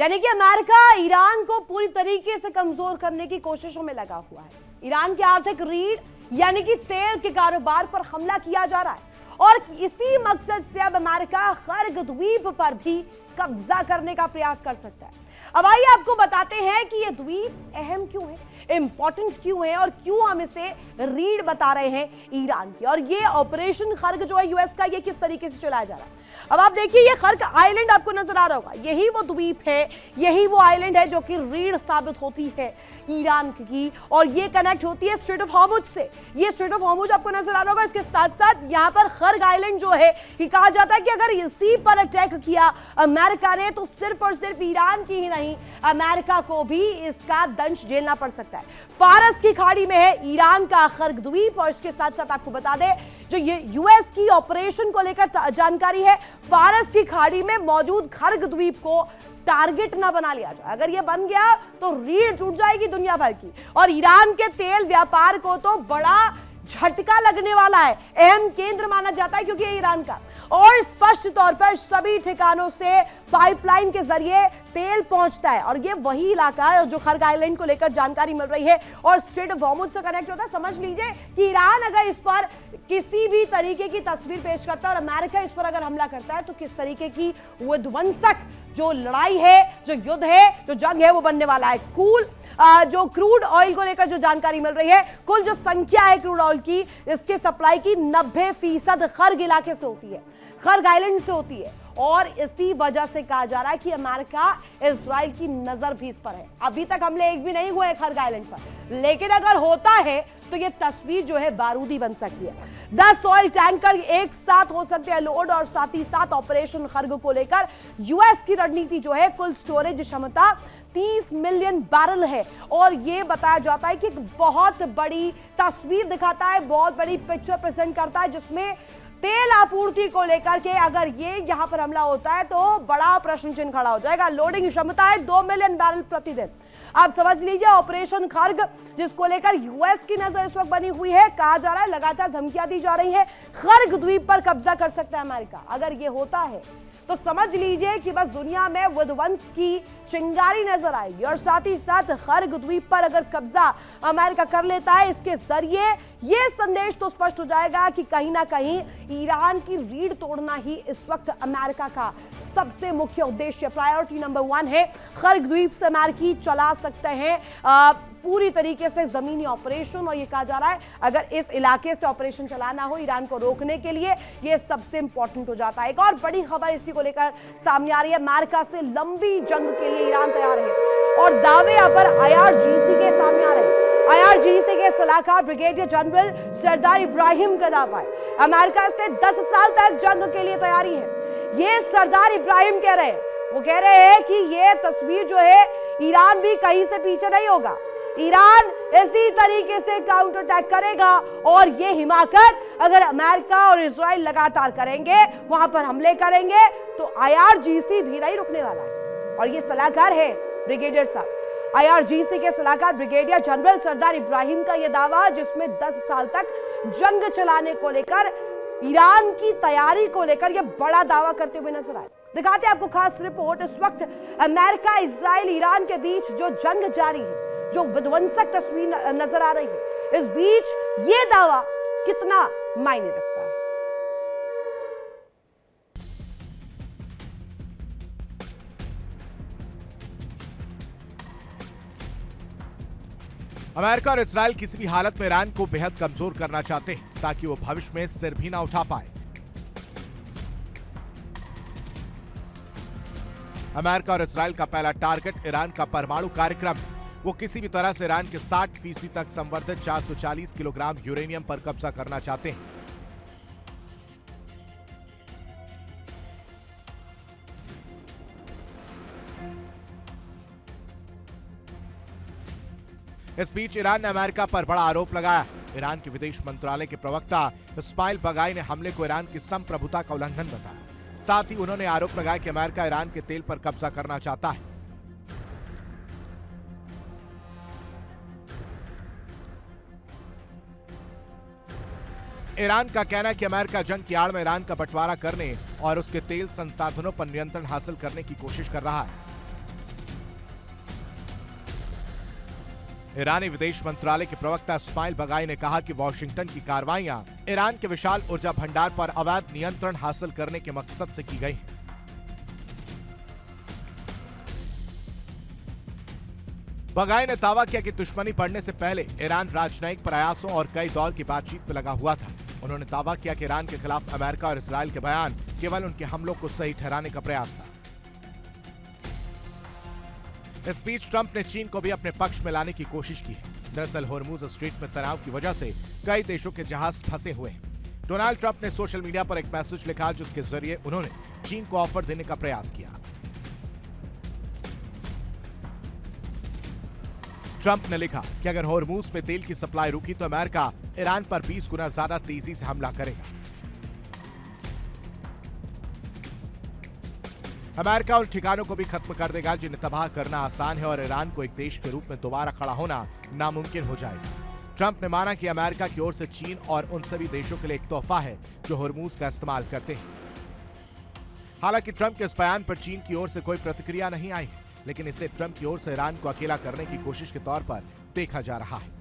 यानी कि America Iran को पूरी तरीके से कमजोर करने की कोशिशों में लगा हुआ है। ईरान के आर्थिक रीढ़ यानी कि तेल के कारोबार पर हमला किया जा रहा है और इसी मकसद से अब अमेरिका खर्ग द्वीप पर भी कब्जा करने का प्रयास कर सकता है। अब आइए आपको बताते हैं कि ये द्वीप अहम क्यों है, इंपॉर्टेंट क्यों है और क्यों हम इसे रीढ़ बता रहे हैं ईरान की। और ये ऑपरेशन खर्ग जो है यूएस का, ये किस तरीके से चलाया जा रहा है। अब आप देखिए, ये खर्ग आइलैंड आपको नजर आ रहा होगा, यही वो द्वीप है, यही वो आइलैंड है जो कि रीढ़ साबित होती है ईरान की और ये कनेक्ट होती है स्ट्रेट ऑफ हॉर्मुज से। ये स्ट्रेट ऑफ हॉर्मुज आपको नजर आ रहा होगा। इसके साथ साथ यहाँ पर खर्ग आइलैंड जो है, ये कहा जाता है कि अगर इसी पर अटैक किया अमेरिका ने तो सिर्फ और सिर्फ ईरान की ही नहीं, अमेरिका को भी इसका दंश झेलना पड़ सकता है। फारस की खाड़ी में है ईरान का खर्ग द्वीप और इसके साथ साथ आपको बता दें, जो ये यूएस की ऑपरेशन को लेकर जानकारी है, फारस की खाड़ी में मौजूद खर्ग द्वीप को टारगेट ना बना लिया जाए। अगर ये बन गया तो रीढ़ टूट जाएगी दुनिया भर की और ईरान के तेल व्यापार को तो बड़ा झटका लगने वाला है। अहम केंद्र माना जाता है क्योंकि ये ईरान का और स्पष्ट तौर पर सभी ठिकानों से पाइपलाइन के जरिए तेल पहुंचता है और ये वही इलाका है जो खर्ग आइलैंड को लेकर जानकारी मिल रही है और स्ट्रेट ऑफ हॉर्मुज से कनेक्ट होता है। समझ लीजिए कि ईरान अगर इस पर किसी भी तरीके की तस्वीर पेश करता है और अमेरिका इस पर अगर हमला करता है तो किस तरीके की विध्वंसक जो लड़ाई है, जो युद्ध है, जो जंग है वो बनने वाला है। जो क्रूड ऑयल को लेकर जो जानकारी मिल रही है, कुल जो संख्या है क्रूड ऑयल की, इसके सप्लाई की 90% खर्ग इलाके से होती है, खर्ग आइलैंड से होती है और इसी वजह से कहा जा रहा है कि अमेरिका इजराइल की नजर भी इस पर है। अभी तक हमले एक भी नहीं हुए खर्ग आइलैंड पर, लेकिन अगर होता है तो ये तस्वीर जो है बारूदी बन सकती है। 10 ऑयल टैंकर एक साथ हो सकते हैं लोड और साथ ही साथ ऑपरेशन खर्ग को लेकर यूएस की रणनीति जो है, कुल स्टोरेज क्षमता 30 मिलियन बैरल है और ये बताया जाता है कि बहुत बड़ी तस्वीर दिखाता है, बहुत बड़ी पिक्चर प्रेजेंट करता है जिसमें तेल आपूर्ति को लेकर के अगर ये यहां पर हमला होता है तो बड़ा प्रश्न चिन्ह खड़ा हो जाएगा। लोडिंग क्षमता है 2 मिलियन बैरल प्रतिदिन। आप समझ लीजिए ऑपरेशन खर्ग जिसको लेकर यूएस की नजर इस वक्त बनी हुई है, कहा जा रहा है लगातार धमकियां दी जा रही है, खर्ग द्वीप पर कब्जा कर सकता है अमेरिका। अगर ये होता है तो समझ लीजिए कि बस दुनिया में विध्वंस की चिंगारी नजर आएगी और साथ ही साथ खर्ग द्वीप पर अगर कब्जा अमेरिका कर लेता है, इसके जरिए यह संदेश तो स्पष्ट हो जाएगा कि कहीं ना कहीं ईरान की रीढ़ तोड़ना ही इस वक्त अमेरिका का सबसे मुख्य उद्देश्य, प्रायोरिटी नंबर 1 है। खर्ग द्वीप से अमेरिकी चला सकते हैं पूरी तरीके से जमीनी ऑपरेशन और ये कहा जा रहा है अगर इस इलाके से ऑपरेशन चलाना हो ईरान को रोकने के लिए, ये सबसे इंपॉर्टेंट हो जाता है। एक और बड़ी खबर इसी को लेकर सामने आ रही है, अमेरिका से लंबी जंग के लिए ईरान तैयार है और दावे यहाँ पर IRGC के सामने आ रहे हैं। IRGC के सलाहकार ब्रिगेडियर जनरल सरदार इब्राहिम का दावा है अमेरिका से 10 साल तक जंग के लिए तैयारी है। ये सरदार इब्राहिम कह रहे हैं, वो कह रहे हैं कि ये तस्वीर जो है ईरान भी कहीं से पीछे नहीं होगा, ईरान इसी तरीके से काउंटर अटैक करेगा और ये हिमाकत अगर अमेरिका और इजराइल लगातार करेंगे, वहां पर हमले करेंगे तो IRGC भी नहीं रुकने वाला है। और ये सलाहकार है ब्रिगेडियर साहब, IRGC के सलाहकार ब्रिगेडियर जनरल सरदार इब्राहिम का यह दावा, जिसमें 10 साल तक जंग चलाने को लेकर ईरान की तैयारी को लेकर यह बड़ा दावा करते हुए नजर आए। दिखाते हैं आपको खास रिपोर्ट। इस वक्त अमेरिका, इजराइल, ईरान के बीच जो जंग जारी है, जो विध्वंसक तस्वीर नजर आ रही है, इस बीच ये दावा कितना मायने रखता है। अमेरिका और इजराइल किसी भी हालत में ईरान को बेहद कमजोर करना चाहते हैं ताकि वो भविष्य में सिर भी ना उठा पाए। अमेरिका और इजराइल का पहला टारगेट ईरान का परमाणु कार्यक्रम है। वो किसी भी तरह से ईरान के 60% तक संवर्धित 440 किलोग्राम यूरेनियम पर कब्जा करना चाहते हैं। इस बीच ईरान ने अमेरिका पर बड़ा आरोप लगाया। ईरान के विदेश मंत्रालय के प्रवक्ता इस्माइल बगाई ने हमले को ईरान की संप्रभुता का उल्लंघन बताया। साथ ही उन्होंने आरोप लगाया कि अमेरिका ईरान के तेल पर कब्जा करना चाहता है। ईरान का कहना है कि अमेरिका जंग की आड़ में ईरान का बंटवारा करने और उसके तेल संसाधनों पर नियंत्रण हासिल करने की कोशिश कर रहा है। ईरानी विदेश मंत्रालय के प्रवक्ता इस्माइल बगाई ने कहा कि वॉशिंगटन की कार्रवाइयां ईरान के विशाल ऊर्जा भंडार पर अवैध नियंत्रण हासिल करने के मकसद से की गई हैं। बगाई ने दावा किया कि दुश्मनी बढ़ने से पहले ईरान राजनयिक प्रयासों और कई दौर की बातचीत में लगा हुआ था। उन्होंने दावा किया कि ईरान के खिलाफ अमेरिका और इजरायल के बयान केवल उनके हमलों को सही ठहराने का प्रयास था। इस बीच ट्रंप ने चीन को भी अपने पक्ष में लाने की कोशिश की है। दरअसल होर्मुज स्ट्रेट में तनाव की वजह से कई देशों के जहाज फंसे हुए हैं। डोनाल्ड ट्रंप ने सोशल मीडिया पर एक मैसेज लिखा जिसके जरिए उन्होंने चीन को ऑफर देने का प्रयास किया। ट्रंप ने लिखा कि अगर होर्मुज में तेल की सप्लाई रुकी तो अमेरिका ईरान पर 20 गुना ज्यादा तेजी से हमला करेगा। अमेरिका उन ठिकानों को भी खत्म कर देगा जिन्हें तबाह करना आसान है और ईरान को एक देश के रूप में दोबारा खड़ा होना नामुमकिन हो जाएगा। ट्रंप ने माना कि अमेरिका की ओर से चीन और उन सभी देशों के लिए एक तोहफा है जो होर्मुज का इस्तेमाल करते हैं। हालांकि ट्रंप के इस बयान पर चीन की ओर से कोई प्रतिक्रिया नहीं आई है, लेकिन इसे ट्रंप की ओर से ईरान को अकेला करने की कोशिश के तौर पर देखा जा रहा है।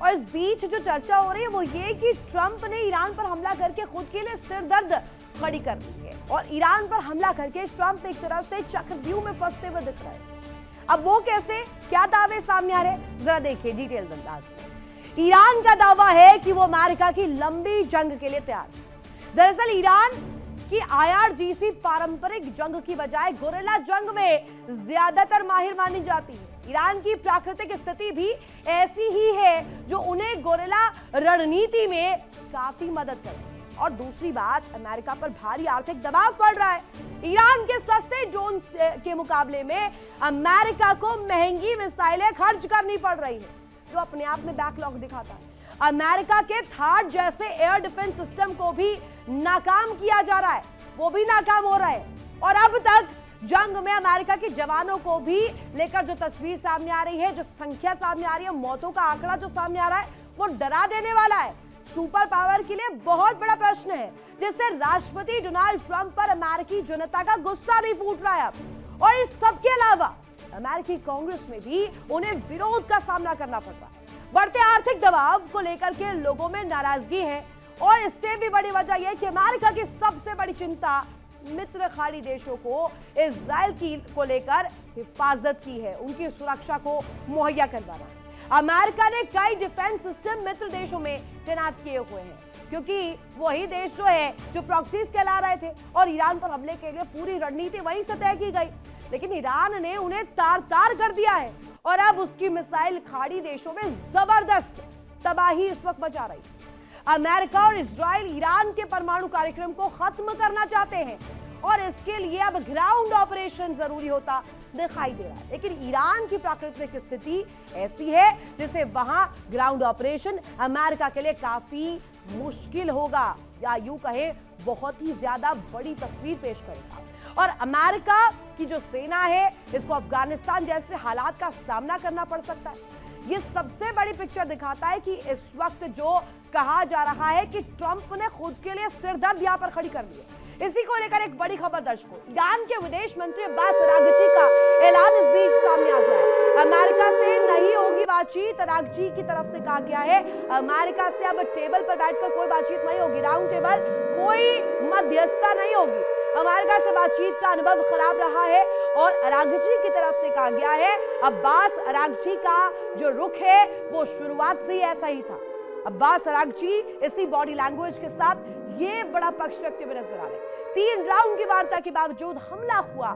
और इस बीच जो चर्चा हो रही है वो ये कि ट्रंप ने ईरान पर हमला करके खुद के लिए सिरदर्द खड़ी कर दी है और ईरान पर हमला करके ट्रंप एक तरह से चक्रव्यूह में फंसते हुए दिख रहे हैं। अब वो कैसे, क्या दावे सामने आ रहे हैं, जरा देखिए डिटेल अंदाज में। ईरान का दावा है कि वो अमेरिका की लंबी जंग के लिए तैयार है। दरअसल ईरान की IRGC पारंपरिक जंग की बजाय गुरिल्ला जंग में ज्यादातर माहिर मानी जाती है। ईरान की प्राकृतिक स्थिति भी ऐसी ही है जो उन्हें गुरिल्ला रणनीति में काफी मदद करती है। और दूसरी बात, अमेरिका पर भारी आर्थिक दबाव पड़ रहा है। ईरान के सस्ते ड्रोन के मुकाबले में अमेरिका को महंगी मिसाइलें खर्च करनी पड़ रही है, जो अपने आप में बैकलॉग दिखाता है। अमेरिका के थाड जैसे एयर डिफेंस सिस्टम को भी नाकाम किया जा रहा है, वो भी नाकाम हो रहा है। और अब तक जंग में अमेरिका के जवानों को भी लेकर जो तस्वीर सामने आ रही है, जो संख्या सामने आ रही है, मौतों का आंकड़ा जो सामने आ रहा है, वो डरा देने वाला है। सुपर पावर के लिए बहुत बड़ा प्रश्न है, जिससे राष्ट्रपति डोनाल्ड ट्रंप पर अमेरिकी जनता का गुस्सा भी फूट रहा है अब। और इस सब के अलावा अमेरिकी कांग्रेस में भी उन्हें विरोध का सामना करना पड़ रहा है। बढ़ते आर्थिक दबाव को लेकर के लोगों में नाराजगी है और इससे भी बड़ी वजह यह कि अमेरिका की सबसे बड़ी चिंता मित्र खाड़ी देशों को इजराइल की को लेकर हिफाजत की है, उनकी सुरक्षा को मुहैया करवाना है। अमेरिका ने कई डिफेंस सिस्टम मित्र देशों में तैनात किए हुए हैं, क्योंकि वही देश जो है जो प्रॉक्सीज कहला रहे थे और ईरान पर हमले के लिए पूरी रणनीति वहीं से तय की गई। लेकिन ईरान ने उन्हें तार-तार कर दिया है और अब उसकी मिसाइल खाड़ी देशों में जबरदस्त तबाही इस वक्त मचा रही है। अमेरिका और इजराइल ईरान के परमाणु कार्यक्रम को खत्म करना चाहते हैं और इसके लिए अब ग्राउंड ऑपरेशन जरूरी होता दिखाई दे रहा है। लेकिन ईरान की प्राकृतिक स्थिति ऐसी है जिसे वहां ग्राउंड ऑपरेशन अमेरिका के लिए काफी मुश्किल होगा, या यूं कहे बहुत ही ज्यादा बड़ी तस्वीर पेश करेगा। और अमेरिका की जो सेना है, इसको अफगानिस्तान जैसे हालात का सामना करना पड़ सकता है। ये सबसे बड़ी पिक्चर दिखाता है कि इस वक्त जो कहा जा रहा है कि ट्रंप ने खुद के लिए सिरदर्द यहां पर खड़ी कर दी है। इसी को लेकर एक बड़ी खबर दर्शकों, ईरान के विदेश मंत्री अब्बास अरागची का ऐलान इस बीच सामने आ गया है। अमेरिका से नहीं होगी बातचीत, अरागची की तरफ से कहा गया है अमेरिका से अब टेबल पर बैठकर कोई बातचीत नहीं होगी, राउंड टेबल, कोई मध्यस्थता नहीं होगी। अमेरिका से बातचीत का अनुभव खराब रहा है और अरागची की तरफ से कहा गया है, अब्बास अरागची का जो रुख है वो शुरुआत से ही ऐसा ही था। अब्बास अरागची इसी बॉडी लैंग्वेज के साथ ये बड़ा पक्ष रखते हुए नजर आ रहे हैं। 3 राउंड की वार्ता के बावजूद हमला हुआ,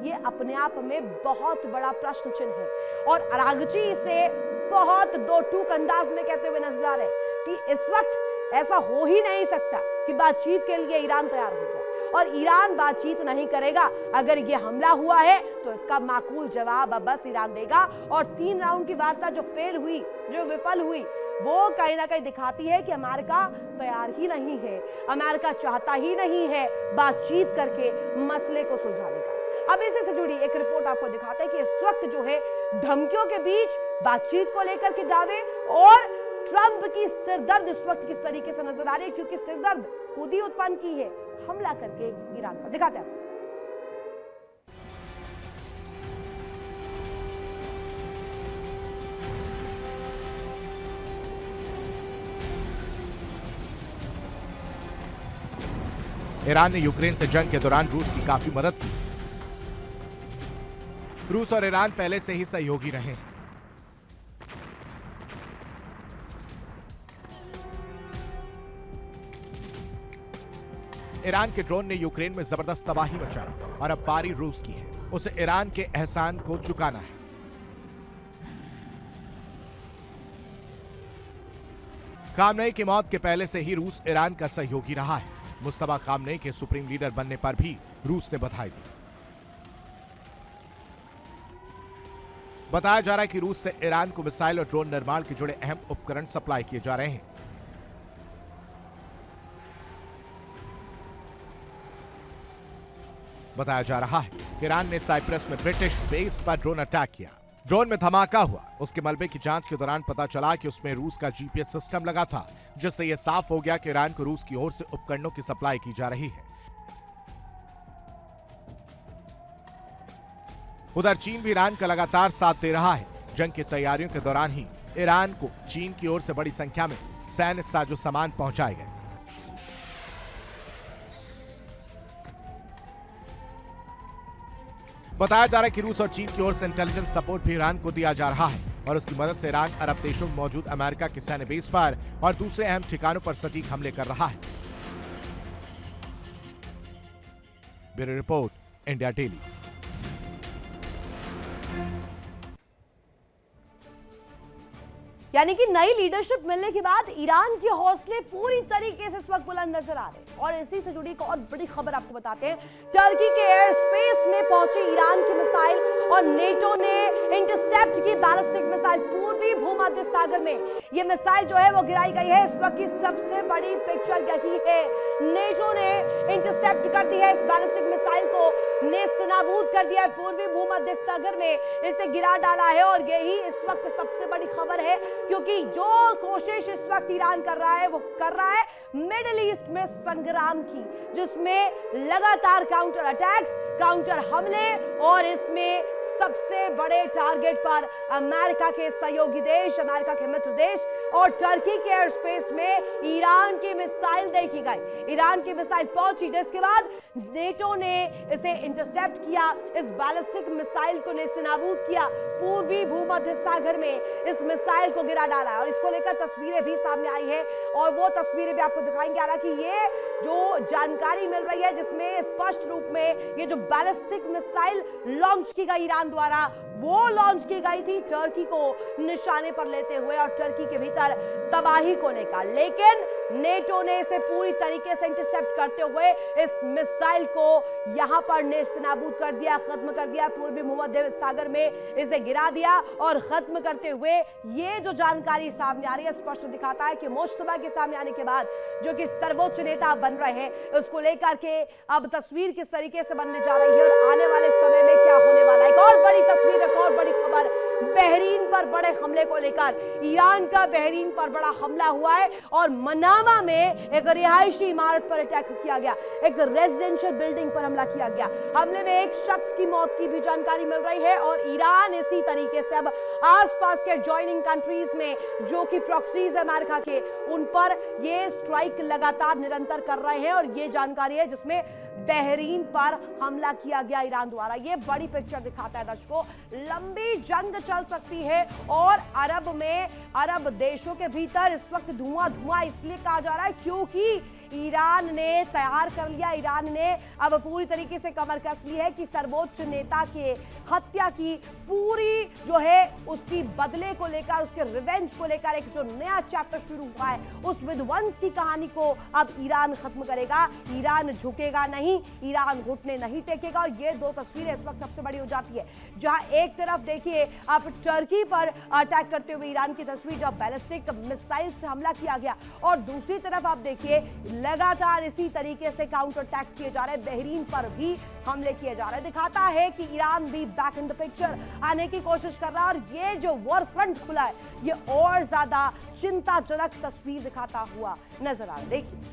ये अपने आप में बहुत बड़ा प्रश्न चिन्ह है और अरागची इसे बहुत दो टूक अंदाज में कहते हुए नजर आ रहे हैं कि इस वक्त ऐसा हो ही नहीं सकता कि बातचीत के लिए ईरान तैयार हो जाए और ईरान बातचीत नहीं करेगा। अगर ये हमला हुआ है तो इसका माकूल जवाब अब बस ईरान देगा। और 3 राउंड की वार्ता जो फेल हुई, जो विफल हुई, वो कहीं ना कहीं दिखाती है कि अमेरिका तैयार ही नहीं है, अमेरिका चाहता ही नहीं है बातचीत करके मसले को सुलझाने का। अब इसी से जुड़ी एक रिपोर्ट आपको दिखाते हैं कि इस वक्त जो है धमकियों के बीच बातचीत को लेकर के दावे और ट्रंप की सिरदर्द इस वक्त किस तरीके से नजर आ रही है, क्योंकि सिरदर्द खुद ही उत्पन्न की है हमला करके ईरान पर। दिखाते हैं आपको। ईरान ने यूक्रेन से जंग के दौरान रूस की काफी मदद की। रूस और ईरान पहले से ही सहयोगी रहे हैं। ईरान के ड्रोन ने यूक्रेन में जबरदस्त तबाही मचाई और अब पारी रूस की है, उसे ईरान के एहसान को चुकाना है। खामनेई की मौत के पहले से ही रूस ईरान का सहयोगी रहा है। मुस्तफा खामनेई के सुप्रीम लीडर बनने पर भी रूस ने बधाई दी। बताया जा रहा है कि रूस से ईरान को मिसाइल और ड्रोन निर्माण के जुड़े अहम उपकरण सप्लाई किए जा रहे हैं। बताया जा रहा है कि ईरान ने साइप्रस में ब्रिटिश बेस पर ड्रोन अटैक किया। ड्रोन में धमाका हुआ। उसके मलबे की जांच के दौरान पता चला कि उसमें रूस का जीपीएस सिस्टम लगा था, जिससे यह साफ हो गया कि ईरान को रूस की ओर से उपकरणों की सप्लाई की जा रही है। उधर चीन भी ईरान का लगातार साथ दे रहा है। जंग की तैयारियों के दौरान ही ईरान को चीन की ओर से बड़ी संख्या में सैन्य साजो सामान पहुंचाए गए। बताया जा रहा है कि रूस और चीन की ओर से इंटेलिजेंस सपोर्ट भी ईरान को दिया जा रहा है और उसकी मदद से ईरान अरब देशों में मौजूद अमेरिका के सैन्य बेस पर और दूसरे अहम ठिकानों पर सटीक हमले कर रहा है। Bureau report, India daily. यानी कि नई लीडरशिप मिलने के बाद ईरान के हौसले पूरी तरीके से इस वक्त बुलंद नजर आ रहे हैं। और इसी से जुड़ी एक और बड़ी खबर आपको बताते हैं। टर्की के एयर स्पेस में पहुंचे ईरान की मिसाइल और नेटो ने इंटरसेप्ट की बैलिस्टिक मिसाइल पूर्वी भूमध्य सागर में। यह मिसाइल जो है वो गिराई गई है। इस वक्त की सबसे बड़ी पिक्चर यही है। नेटो ने इंटरसेप्ट कर दी है इस बैलिस्टिक मिसाइल को, नेस्तनाबूद कर दिया है पूर्वी भूमध्य सागर में, इसे गिरा डाला है। और यही इस वक्त सबसे बड़ी खबर है, क्योंकि जो कोशिश इस वक्त ईरान कर रहा है वो कर रहा है मिडिल ईस्ट में संग्राम की, जिसमें लगातार काउंटर अटैक्स, काउंटर हमले और इसमें सबसे बड़े टारगेट पर अमेरिका के सहयोगी देश, अमेरिका के मित्र देश और टर्की के एयर स्पेस में ईरान की मिसाइल देखी गई। ईरान की मिसाइल पहुंची, जिसके बाद नेटो ने इसे इंटरसेप्ट किया, इस बैलिस्टिक मिसाइल को नेस्तनाबूद किया पूर्वी भूमध्य सागर में, इस मिसाइल को गिरा डाला। और इसको लेकर तस्वीरें भी सामने आई है और वो तस्वीरें भी आपको दिखाएंगे। हालांकि ये जो जानकारी मिल रही है जिसमें स्पष्ट रूप में ये जो बैलिस्टिक मिसाइल लॉन्च की गई ईरान द्वारा, वो लॉन्च की गई थी टर्की को निशाने पर लेते हुए और टर्की के भीतर तबाही को लेकर। लेकिन नेटो ने इसे पूरी तरीके से इंटरसेप्ट करते हुए इस मिसाइल को यहां पर नेस्तनाबूद कर दिया, खत्म कर दिया। पूर्वी भूमध्य सागर में इसे गिरा दिया और खत्म करते हुए ये जो जानकारी सामने आ रही है स्पष्ट दिखाता है कि मुस्तफा के सामने आने के बाद जो कि सर्वोच्च नेता बन रहे हैं, उसको लेकर के अब तस्वीर किस तरीके से बनने जा रही है और आने वाले समय में क्या होने वाला है। एक और बड़ी तस्वीर, एक और बड़ी खबर, बहरीन पर बड़े हमले को लेकर। ईरान का बहरीन पर बड़ा हमला हुआ है और मनामा में एक रिहायशी इमारत पर अटैक किया गया, एक रेजिडेंशियल बिल्डिंग पर हमला किया गया। हमले में एक शख्स की मौत की भी जानकारी मिल रही है और ईरान इसी तरीके से अब आसपास के जॉइनिंग कंट्रीज में जो कि प्रॉक्सीज अमेरिका के, उन पर ये स्ट्राइक लगातार निरंतर कर रहे हैं। और ये जानकारी है जिसमें बहरीन पर हमला किया गया ईरान द्वारा। ये बड़ी पिक्चर दिखाता है दर्शकों, लंबी जंग चल सकती है और अरब देशों के भीतर इस वक्त धुआं धुआं इसलिए कहा जा रहा है क्योंकि ईरान ने तैयार कर लिया, ईरान ने अब पूरी तरीके से कमर कस ली है कि सर्वोच्च नेता के हत्या की पूरी जो है उसकी बदले को लेकर, उसके रिवेंज को लेकर एक जो नया चैप्टर शुरू हुआ है, उस विध्वंस की कहानी को अब ईरान खत्म करेगा। ईरान झुकेगा नहीं, ईरान घुटने नहीं टेकेगा। और ये दो तस्वीरें इस वक्त सबसे बड़ी हो जाती है, जहां एक तरफ देखिए अब टर्की पर अटैक करते हुए ईरान की तस्वीर, जब बैलिस्टिक मिसाइल से हमला किया गया, और दूसरी तरफ आप देखिए लगातार इसी तरीके से काउंटर अटैक्स किए जा रहे हैं, बहरीन पर भी हमले किए जा रहे हैं। दिखाता है कि ईरान भी बैक इन द पिक्चर आने की कोशिश कर रहा है और ये जो वॉर फ्रंट खुला है ये और ज्यादा चिंताजनक तस्वीर दिखाता हुआ नजर आ रहा है। देखिए